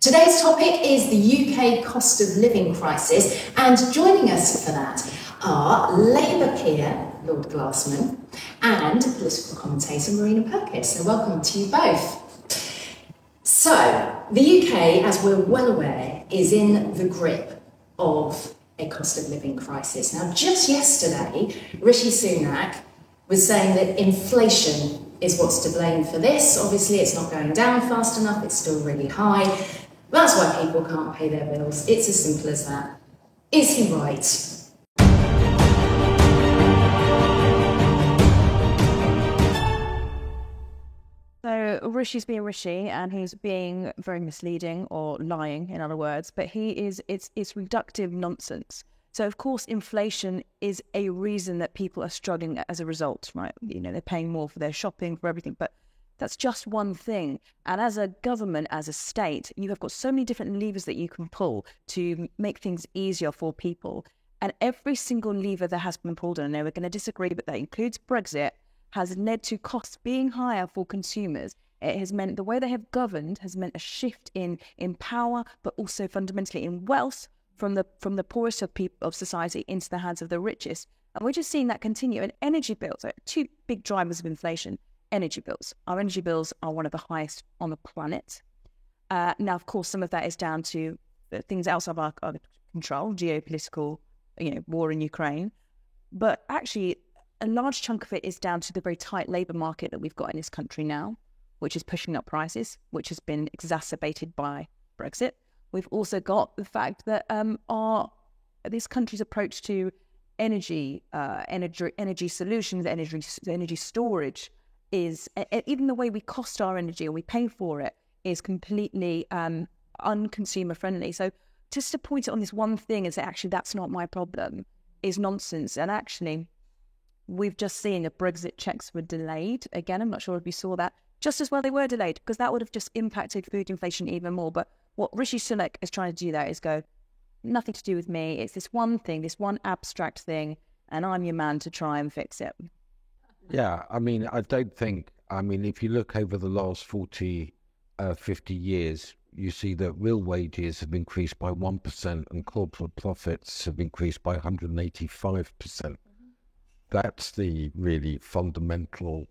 Today's topic is the UK cost of living crisis, and joining us for that are Labour peer Lord Glassman and political commentator Marina Purkiss. So welcome to you both. So, the UK, as we're well aware, is in the grip of a cost of living crisis. Now, just yesterday, Rishi Sunak was saying that inflation is what's to blame for this. Obviously, it's not going down fast enough, it's still really high. That's why people can't pay their bills. It's as simple as that. Is he right? So Rishi's being Rishi, and he's being very misleading or lying, in other words. But it's reductive nonsense. So of course, inflation is a reason that people are struggling as a result, right? You know, they're paying more for their shopping, for everything, but that's just one thing. And as a government, as a state, you have got so many different levers that you can pull to make things easier for people. And every single lever that has been pulled, and I know we're going to disagree, but that includes Brexit, has led to costs being higher for consumers. It has meant the way they have governed has meant a shift in power, but also fundamentally in wealth from the poorest of society into the hands of the richest. And we're just seeing that continue. And energy bills are two big drivers of inflation. Energy bills. Our energy bills are one of the highest on the planet. Now, of course, some of that is down to things outside of our control, geopolitical, war in Ukraine. But actually, a large chunk of it is down to the very tight labour market that we've got in this country now, which is pushing up prices, which has been exacerbated by Brexit. We've also got the fact that this country's approach to energy solutions, energy storage, is even the way we cost our energy or we pay for it is completely unconsumer friendly. So just to point it on this one thing and say, actually, that's not my problem, is nonsense. And actually, we've just seen that Brexit checks were delayed. Again, I'm not sure if you saw that. Just as well they were delayed, because that would have just impacted food inflation even more. But what Rishi Sunak is trying to do there is go, nothing to do with me. It's this one thing, this one abstract thing, and I'm your man to try and fix it. Yeah, I mean, if you look over the last 40, 50 years, you see that real wages have increased by 1% and corporate profits have increased by 185%. That's the really fundamental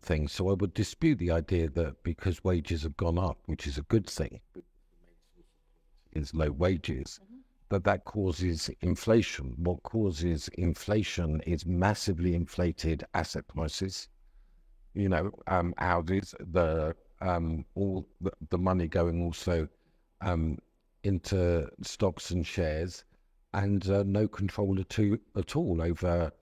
thing. So I would dispute the idea that because wages have gone up, which is a good thing, is low wages, that causes inflation. What causes inflation is massively inflated asset prices. Houses, all the money going also into stocks and shares, and no control at all over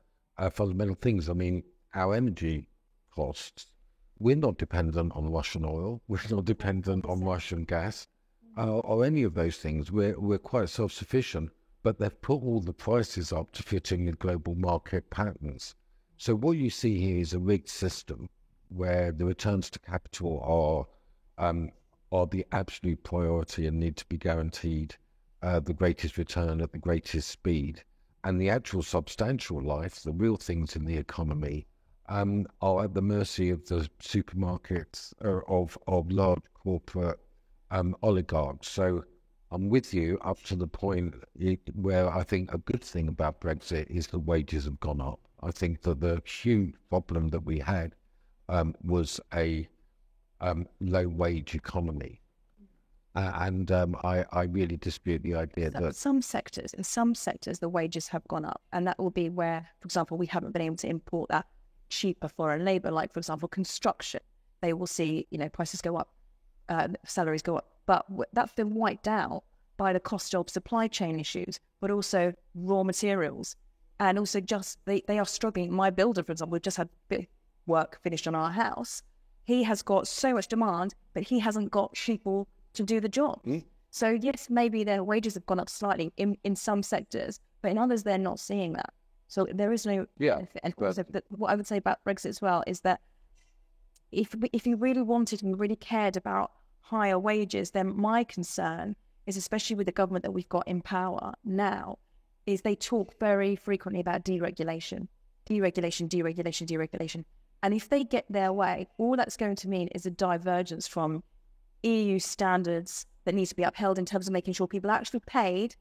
fundamental things. I mean, our energy costs, we're not dependent on Russian oil, we're not dependent on Russian gas, or any of those things. We're quite self-sufficient, but they've put all the prices up to fit in with global market patterns. So what you see here is a rigged system where the returns to capital are the absolute priority and need to be guaranteed the greatest return at the greatest speed. And the actual substantial life, the real things in the economy, are at the mercy of the supermarkets of large corporate oligarchs. So I'm with you up to the point where I think a good thing about Brexit is the wages have gone up. I think that the huge problem that we had was a low wage economy. I really dispute the idea that in some sectors, the wages have gone up. And that will be where, for example, we haven't been able to import that cheaper foreign labour, like, for example, construction. They will see, prices go up, salaries go up. But that's been wiped out by the cost of supply chain issues, but also raw materials. And also just, they are struggling. My builder, for example, we've just had work finished on our house. He has got so much demand, but he hasn't got people to do the job. So yes, maybe their wages have gone up slightly in some sectors, but in others they're not seeing that. So there is no benefit. And also, what I would say about Brexit as well is that if you really wanted and really cared about higher wages, then my concern is, especially with the government that we've got in power now, is they talk very frequently about deregulation. And if they get their way, all that's going to mean is a divergence from EU standards that need to be upheld in terms of making sure people are actually paid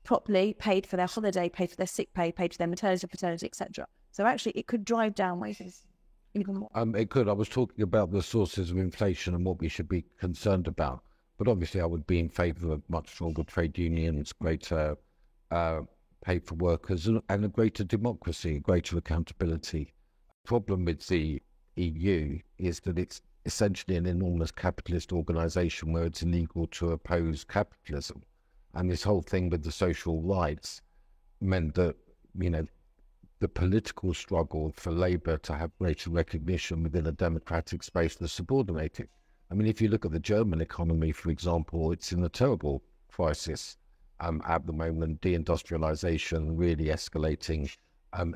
properly, paid for their holiday, paid for their sick pay, paid for their maternity, paternity, etc. So actually, it could drive down wages even more. It could. I was talking about the sources of inflation and what we should be concerned about. But obviously, I would be in favour of much stronger trade unions, greater pay for workers, and a greater democracy, greater accountability. The problem with the EU is that it's essentially an enormous capitalist organisation where it's illegal to oppose capitalism. And this whole thing with the social rights meant that, the political struggle for Labour to have greater recognition within a democratic space was subordinated. I mean, if you look at the German economy, for example, it's in a terrible crisis at the moment, deindustrialization really escalating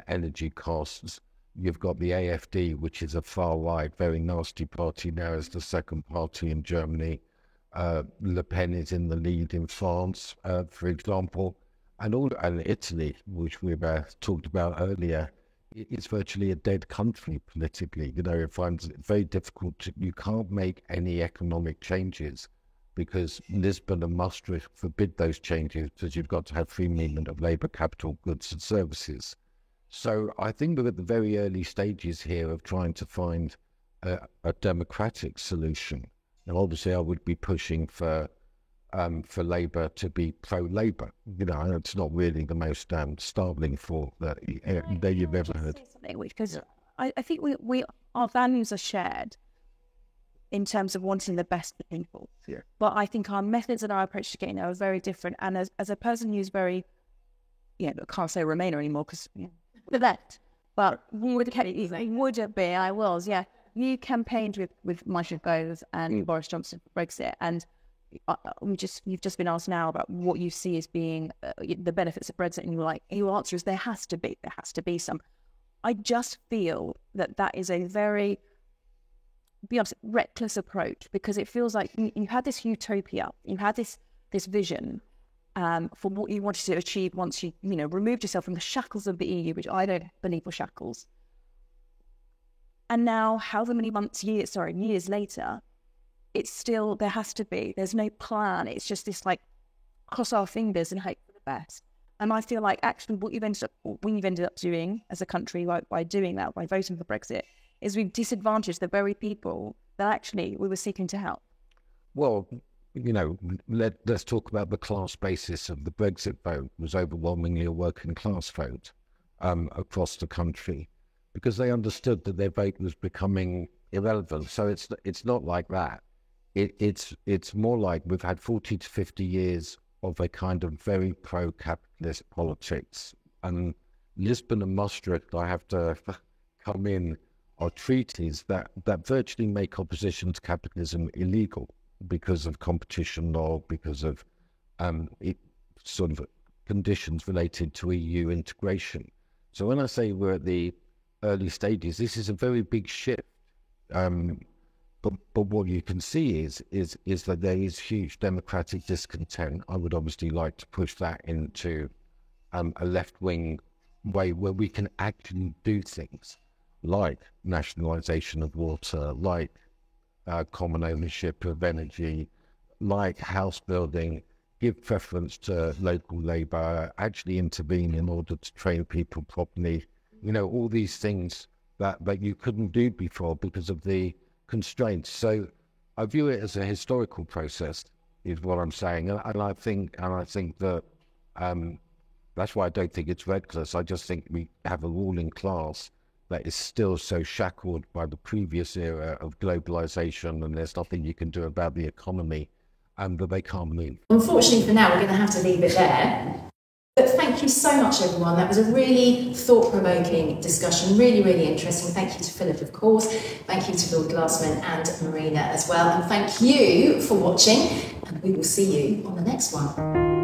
energy costs. You've got the AfD, which is a far-right, very nasty party now, as the second party in Germany. Le Pen is in the lead in France, for example. And Italy, which we've talked about earlier, it's virtually a dead country politically. It finds it very difficult. You can't make any economic changes because Lisbon and Maastricht forbid those changes because you've got to have free movement of labour, capital, goods and services. So I think we're at the very early stages here of trying to find a democratic solution. Now, obviously, I would be pushing for Labour to be pro-Labour. It's not really the most startling thought that you've ever heard. Because I think we our values are shared in terms of wanting the best for people. Yeah. But I think our methods and our approach to getting there are very different. And as a person who's very, I can't say Remainer anymore because the left, but would have been, I was, yeah. You campaigned with Michael Gove and Boris Johnson for Brexit, and you've just been asked now about what you see as being the benefits of Brexit, and your answer is there has to be some. I just feel that is a very, be honest, reckless approach, because it feels like you had this utopia, you had this vision for what you wanted to achieve once you removed yourself from the shackles of the EU, which I don't believe were shackles. And now, however many years later, it's still, there's no plan. It's just this cross our fingers and hope for the best. And I feel like actually what you've ended up doing as a country by doing that, by voting for Brexit, is we've disadvantaged the very people that actually we were seeking to help. Well, let's talk about the class basis of the Brexit vote. It was overwhelmingly a working class vote across the country, because they understood that their vote was becoming irrelevant. So it's not like that. It's more like we've had 40 to 50 years of a kind of very pro-capitalist politics. And Lisbon and Maastricht, I have to come in, are treaties that virtually make opposition to capitalism illegal because of competition law, because of sort of conditions related to EU integration. So when I say we're at the early stages, this is a very big shift. But what you can see is that there is huge democratic discontent. I would obviously like to push that into a left-wing way where we can actually do things like nationalisation of water, like common ownership of energy, like house building, give preference to local labour, actually intervene in order to train people properly. All these things that you couldn't do before because of the constraints. So I view it as a historical process, is what I'm saying, and I think that that's why I don't think it's reckless. I just think we have a ruling class that is still so shackled by the previous era of globalization, and there's nothing you can do about the economy, and that they can't move. Unfortunately for now, we're going to have to leave it there. But thank you so much, everyone. That was a really thought-provoking discussion, really, really interesting. Thank you to Philip, of course. Thank you to Lord Glassman and Marina as well. And thank you for watching, and we will see you on the next one.